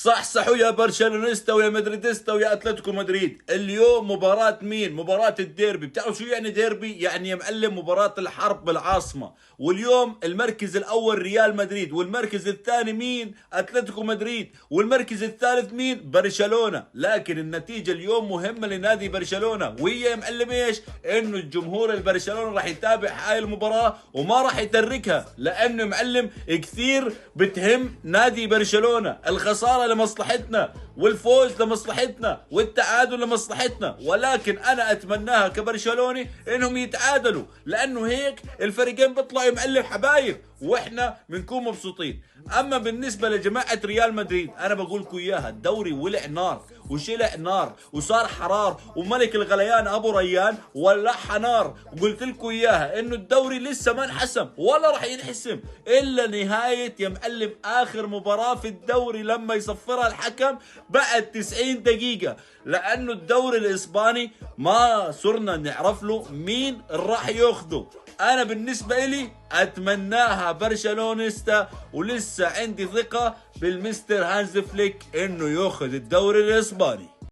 صحصحوا يا برشلونيستا ويا مدريديستا ويا اتلتيكو مدريد. اليوم مباراة مين؟ مباراة الديربي. بتعرفوا شو يعني ديربي؟ يعني يا معلم مباراة الحرب بالعاصمة. واليوم المركز الاول ريال مدريد، والمركز الثاني مين؟ اتلتيكو مدريد، والمركز الثالث مين؟ برشلونة. لكن النتيجة اليوم مهمة لنادي برشلونة، وهي يا معلم ايش؟ انه الجمهور البرشلوني راح يتابع هاي المباراة وما راح يتركها، لانه معلم كثير بتهم نادي برشلونة. الخسارة لمصلحتنا، والفوز لمصلحتنا، والتعادل لمصلحتنا، ولكن انا اتمناها كبرشلوني انهم يتعادلوا، لانه هيك الفريقين بيطلعوا يا معلم حبايب واحنا بنكون مبسوطين. اما بالنسبه لجماعه ريال مدريد انا بقول لكم اياها، الدوري ولع نار وشلع نار وصار حرار، وملك الغليان ابو ريان ولعها نار. وقلت لكم اياها انه الدوري لسه ما انحسم ولا راح ينحسم الا نهايه يا معلم اخر مباراه في الدوري لما يصفرها الحكم بعد 90 دقيقه، لانه الدوري الاسباني ما صرنا نعرف له مين راح ياخذه. انا بالنسبه لي اتمناها برشلونيستا، ولسه عندي ثقه بالمستر هانز فليك انه ياخذ الدوري الاسباني.